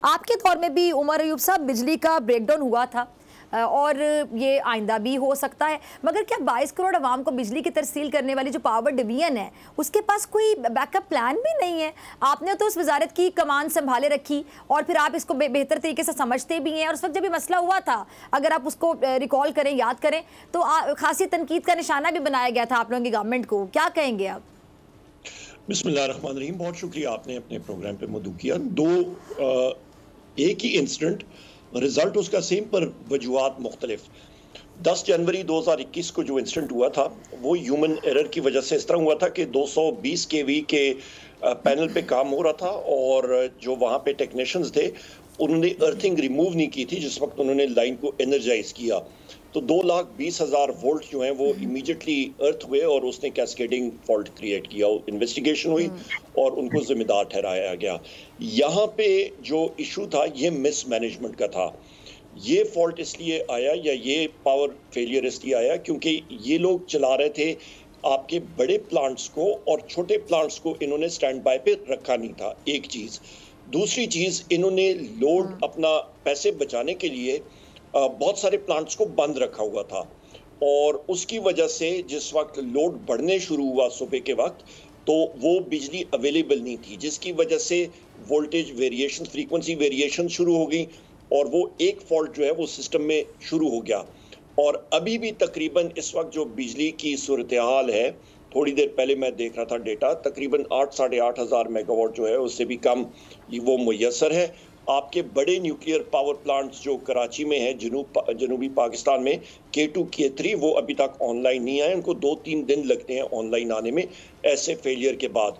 आपके दौर में भी उमर अयूब साहब बिजली का ब्रेकडाउन हुआ था और ये आइंदा भी हो सकता है, मगर क्या 22 करोड़ आवाम को बिजली की तरसील करने वाली जो पावर डिवीजन है उसके पास कोई बैकअप प्लान भी नहीं है? आपने तो उस वजारत की कमान संभाले रखी और फिर आप इसको बेहतर तरीके से समझते भी हैं, और उस वक्त जब ये मसला हुआ था, अगर आप उसको रिकॉल करें, याद करें, तो खासी तनकीद का निशाना भी बनाया गया था आप लोगों की गवर्नमेंट को। क्या कहेंगे आप? बिस्मिल्लाहिर्रहमानिर्रहीम, बहुत शुक्रिया, आपने अपने प्रोग्राम पे मौजूद किया। एक ही इंसिडेंट, रिजल्ट उसका सेम पर वजूहात मुख्तलिफ। 10 जनवरी 2021 को जो इंसिडेंट हुआ था वो ह्यूमन एरर की वजह से इस तरह हुआ था कि 220 केवी के पैनल पे काम हो रहा था और जो वहाँ पे टेक्नीशियंस थे उन्होंने अर्थिंग रिमूव नहीं की थी जिस वक्त उन्होंने लाइन को एनर्जाइज किया, तो 2,20,000 वोल्ट जो हैं वो इमीडिएटली अर्थ हुए और उसने कैस्केडिंग फॉल्ट क्रिएट किया। इन्वेस्टिगेशन हुई और उनको जिम्मेदार ठहराया गया। यहाँ पे जो इशू था ये मिसमैनेजमेंट का था। ये फॉल्ट इसलिए आया या ये पावर फेलियर इसलिए आया क्योंकि ये लोग चला रहे थे आपके बड़े प्लांट्स को और छोटे प्लांट्स को इन्होंने स्टैंड बाय पे रखा नहीं था, एक चीज़। दूसरी चीज़, इन्होंने लोड अपना पैसे बचाने के लिए बहुत सारे प्लांट्स को बंद रखा हुआ था और उसकी वजह से जिस वक्त लोड बढ़ने शुरू हुआ सुबह के वक्त तो वो बिजली अवेलेबल नहीं थी, जिसकी वजह से वोल्टेज वेरिएशन, फ्रीक्वेंसी वेरिएशन शुरू हो गई और वो एक फॉल्ट जो है वो सिस्टम में शुरू हो गया। और अभी भी तकरीबन इस वक्त जो बिजली की सूरत हाल है, थोड़ी देर पहले मैं देख रहा था डेटा, तकरीबन 8-8,500 हज़ार मेगावाट जो है उससे भी कम वो मुयस्सर है। आपके बड़े न्यूक्लियर पावर प्लांट्स जो कराची में है, जनूबी पाकिस्तान में, K2 K3, वो अभी तक ऑनलाइन नहीं आए, उनको 2-3 दिन लगते हैं ऑनलाइन आने में ऐसे फेलियर के बाद।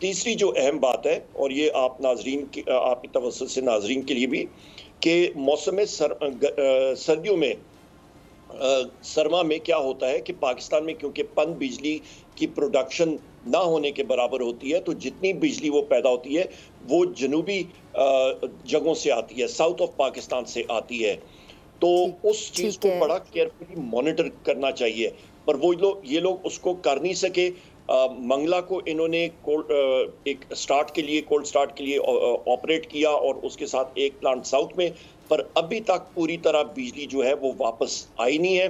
तीसरी जो अहम बात है, और ये आप नाजरीन की, आपकी तवज्जो से नाजरीन के लिए भी, कि मौसम सर्दियों में सरमा में क्या होता है कि पाकिस्तान में क्योंकि पन बिजली की प्रोडक्शन ना होने के बराबर होती है, तो जितनी बिजली वो पैदा होती है वो जनूबी जगहों से आती है, साउथ ऑफ पाकिस्तान से आती है। तो उस चीज़ को बड़ा केयरफुली मॉनिटर करना चाहिए, पर वो ये लोग उसको कर नहीं सके। मंगला को इन्होंने एक स्टार्ट के लिए, कोल्ड स्टार्ट के लिए ऑपरेट किया और उसके साथ एक प्लांट साउथ में, पर अभी तक पूरी तरह बिजली जो है वो वापस आई नहीं है।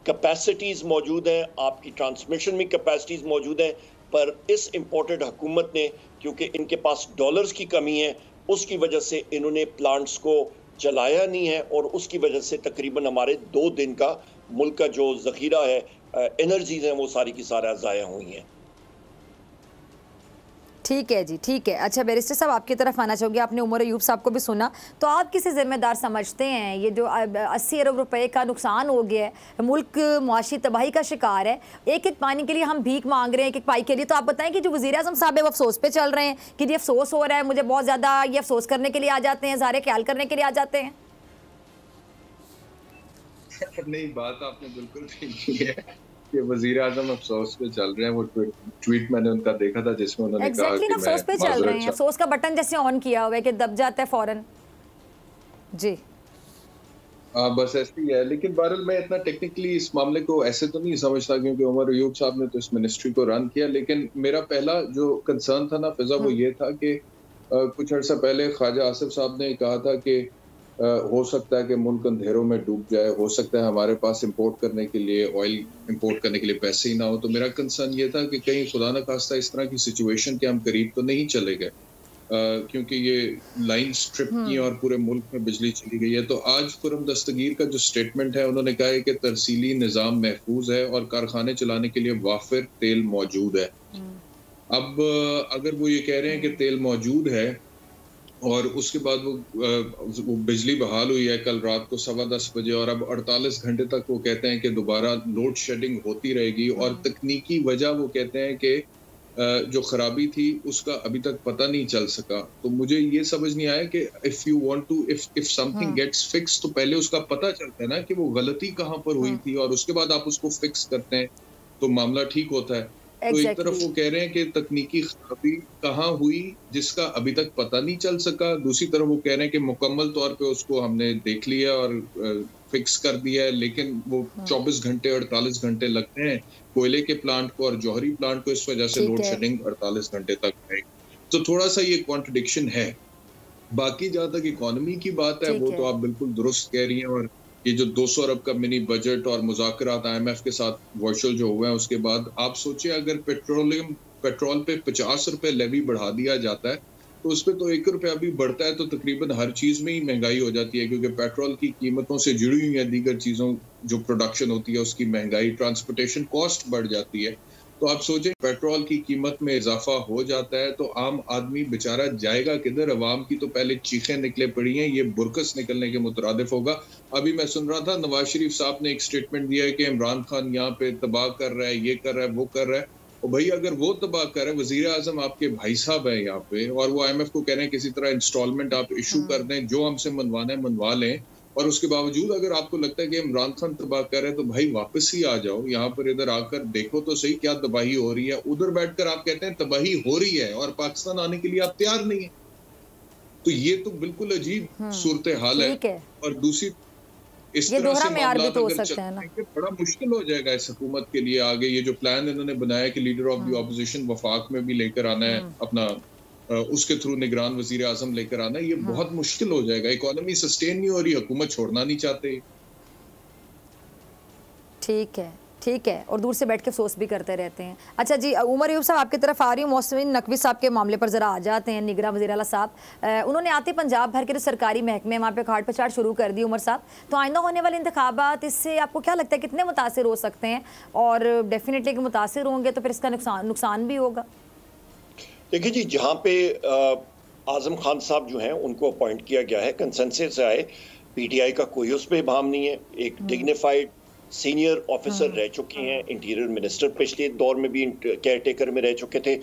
कैपेसिटीज़ मौजूद हैं, आपकी ट्रांसमिशन में कैपेसिटीज़ मौजूद हैं, पर इस इम्पोर्टेड हुकूमत ने, क्योंकि इनके पास डॉलर्स की कमी है, उसकी वजह से इन्होंने प्लांट्स को चलाया नहीं है और उसकी वजह से तकरीबन हमारे 2 दिन का मुल्क का जो ज़ख़ीरा है, एनर्जीज हैं, वो सारी की सारा ज़ाया हुई हैं। ठीक है जी, ठीक है। अच्छा बैरिस्टर साहब, आपकी तरफ आना चाहोगे, आपने उमर अयूब साहब को भी सुना, तो आप किसे ज़िम्मेदार समझते हैं? ये जो 80 अरब रुपए का नुकसान हो गया है, मुल्क मुआशी तबाही का शिकार है, एक एक पानी के लिए हम भीख मांग रहे हैं, एक एक पाई के लिए। तो आप बताएं कि जो वज़ीर आज़म साहब है वो अफसोस पे चल रहे हैं कि ये अफसोस हो रहा है, मुझे बहुत ज़्यादा, ये अफसोस करने के लिए आ जाते हैं, ज़ाहिर ख्याल करने के लिए आ जाते हैं। नहीं, बात आपने बिल्कुल ठीक की है कि वज़ीर आज़म अफसोस पे चल रहे हैं। वो ट्वीट मैंने उनका देखा था जिसमें उन्होंने कहा कि मैं अफसोस पे चल रहे हैं, अफसोस का बटन जैसे ऑन किया हुआ है कि दब जाता है फौरन। जी बस ऐसे ही है। लेकिन बहरहाल मैं इतना टेक्निकली इस मामले को ऐसे तो नहीं समझता क्योंकि उमर अयूब साहब ने तो इस मिनिस्ट्री को रन किया। लेकिन मेरा पहला जो कंसर्न था ना फिजा, वो ये था कि कुछ अर्सा पहले ख्वाजा आसिफ साहब ने कहा था कि हो सकता है कि मुल्क अंधेरों में डूब जाए, हो सकता है हमारे पास इंपोर्ट करने के लिए, ऑयल इंपोर्ट करने के लिए पैसे ही ना हो। तो मेरा कंसर्न ये था कि कहीं खुदा न खास्ता इस तरह की सिचुएशन के हम करीब तो नहीं चले गए, क्योंकि ये लाइन स्ट्रिप की और पूरे मुल्क में बिजली चली गई है। तो आज खुर्रम दस्तगीर का जो स्टेटमेंट है, उन्होंने कहा है कि तरसीली निज़ाम महफूज है और कारखाने चलाने के लिए वाफिर तेल मौजूद है। अब अगर वो ये कह रहे हैं कि तेल मौजूद है और उसके बाद वो बिजली बहाल हुई है कल रात को 10:15 बजे, और अब 48 घंटे तक वो कहते हैं कि दोबारा लोड शेडिंग होती रहेगी, और तकनीकी वजह वो कहते हैं कि जो खराबी थी उसका अभी तक पता नहीं चल सका। तो मुझे ये समझ नहीं आया कि इफ समथिंग गेट्स फिक्स, तो पहले उसका पता चलता है ना कि वो गलती कहाँ पर हुई थी, और उसके बाद आप उसको फिक्स करते हैं तो मामला ठीक होता है। तो एक तरफ वो कह रहे हैं कि तकनीकी खराबी कहाँ हुई जिसका अभी तक पता नहीं चल सका, दूसरी तरफ वो कह रहे हैं कि मुकम्मल तौर पे उसको हमने देख लिया और फिक्स कर दिया है, लेकिन वो 24 घंटे 48 घंटे लगते हैं कोयले के प्लांट को और जौहरी प्लांट को, इस वजह से लोड शेडिंग 48 घंटे तक है। तो थोड़ा सा ये कॉन्ट्रडिक्शन है। बाकी जहाँ तक इकोनॉमी की बात है वो है। तो आप बिल्कुल दुरुस्त कह रही हैं। और ये जो 200 अरब का मिनी बजट और मुज़ाकरात IMF के साथ वर्चुअल जो हुए हैं उसके बाद आप सोचिए अगर पेट्रोल पे 50 रुपए लेवी बढ़ा दिया जाता है तो उस पर तो 1 रुपया भी बढ़ता है तो तकरीबन हर चीज़ में ही महंगाई हो जाती है, क्योंकि पेट्रोल की कीमतों से जुड़ी हुई है दीगर चीज़ों जो प्रोडक्शन होती है उसकी महंगाई, ट्रांसपोर्टेशन कॉस्ट बढ़ जाती है। तो आप सोचें पेट्रोल की कीमत में इजाफा हो जाता है तो आम आदमी बेचारा जाएगा किधर? अवाम की तो पहले चीखें निकले पड़ी हैं, ये बुरकस निकलने के मुतरादिफ होगा। अभी मैं सुन रहा था नवाज शरीफ साहब ने एक स्टेटमेंट दिया है कि इमरान खान यहाँ पे तबाह कर रहा है, ये कर रहा है, वो कर रहा है। और भाई अगर वो तबाह कर रहे हैं, वजीर आजम आपके भाई साहब है यहाँ पे और वो IMF को कह रहे हैं किसी तरह इंस्टॉलमेंट आप इशू कर दें, जो हमसे मनवाना है मनवा लें, और उसके बावजूद अगर आपको लगता है कि इमरान खान तबाह कर रहे हैं तो भाई वापस ही आ जाओ यहाँ पर, इधर आकर देखो तो सही क्या तबाही हो रही है। उधर बैठकर आप कहते हैं तबाही हो रही है और पाकिस्तान आने के लिए आप तैयार नहीं है, तो ये तो बिल्कुल अजीब सूरत हाल है। और दूसरी इस तरह से मामला अगर चलते हैं बड़ा मुश्किल हो जाएगा इस हुकूमत के लिए आगे। ये जो प्लान इन्होंने बनाया कि लीडर ऑफ द ऑपोजिशन वफाक में भी लेकर आना है अपना, उसके थ्रू निगरान वजीर आजम लेकर आना, ये बहुत मुश्किल हो जाएगा। इकोनॉमी सस्टेन नहीं हो रही, हुकूमत छोड़ना नहीं चाहते। ठीक है और दूर से बैठ के अफसोस भी करते रहते हैं। अच्छा जी, उमर अयूब साहब आपकी तरफ आ रही हूँ। मौसमी नकवी साहब के मामले पर ज़रा आ जाते हैं। निगरान वज़ीर आला साहब उन्होंने आते पंजाब भर के जो सरकारी महकमे वहाँ पे काट पछाड़ शुरू कर दी उमर साहब, तो आइंदा होने वाले इंतखाबात इससे आपको क्या लगता है कितने मुतासिर हो सकते हैं? और डेफिनेटली मुतासिर होंगे तो फिर इसका नुकसान भी होगा। देखिए जी, जहाँ पे आजम खान साहब जो हैं उनको अपॉइंट किया गया है, कंसेंसस से आए, PTI का कोई उस पर इबाम नहीं है। एक डिग्निफाइड सीनियर ऑफिसर रह चुके हैं, इंटीरियर मिनिस्टर पिछले दौर में भी केयर टेकर में रह चुके थे,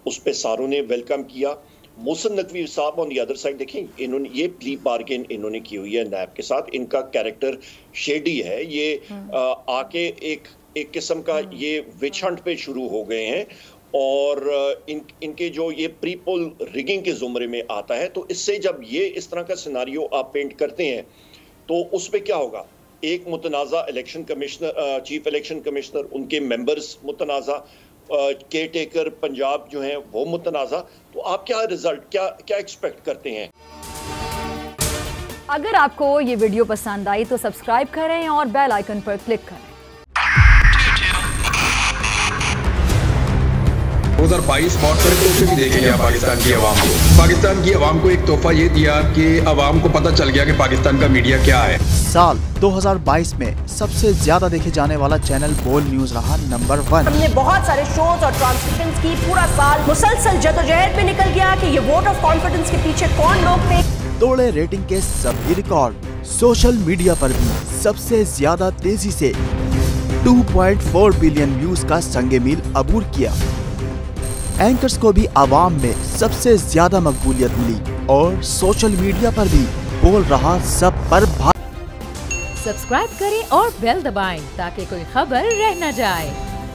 उस पर सारों ने वेलकम किया। मोहसिन नकवी साहब ऑन दी अदर साइड देखें, इन्होंने ये प्ली बार्गेन इन्होंने की हुई है नैब के साथ, इनका कैरेक्टर शेडी है। ये आके एक किस्म का ये विच हंट पे शुरू हो गए हैं और इनके जो ये प्री पोल रिगिंग के जुमरे में आता है। तो इससे जब ये इस तरह का सिनारियो आप पेंट करते हैं तो उस पर क्या होगा? एक मुतनाज़ा election commissioner, chief election commissioner, उनके मेंबर्स मुतनाज़ा, केयर टेकर पंजाब जो हैं वो मुतनाज़ा, तो आप क्या रिजल्ट क्या एक्सपेक्ट करते हैं? अगर आपको ये वीडियो पसंद आई तो सब्सक्राइब करें और बेल आइकन पर क्लिक करें। 2022 बहुत सारे तोहफे भी देखे गया पाकिस्तान की आवाम को। पाकिस्तान की आवाम को एक तोहफा ये दिया कि आवाम को पता चल गया कि पाकिस्तान का मीडिया क्या है। साल 2022 में सबसे ज्यादा देखे जाने वाला चैनल बोल न्यूज रहा नंबर 1। हमने बहुत सारे शोज और ट्रांसमिशंस की, पूरा साल मुसलसल जदोजहद में निकल गया कि ये वोट ऑफ कॉन्फिडेंस के पीछे कौन लोग थे। तोड़े रेटिंग के सभी रिकॉर्ड। सोशल मीडिया पर भी सबसे ज्यादा तेजी से 2.4 बिलियन व्यूज का संगे मील अबूर किया। एंकर्स को भी आवाम में सबसे ज्यादा मकबूलियत मिली और सोशल मीडिया पर भी बोल रहा सब पर सब्सक्राइब करें और बेल दबाएं ताकि कोई खबर रह न जाए।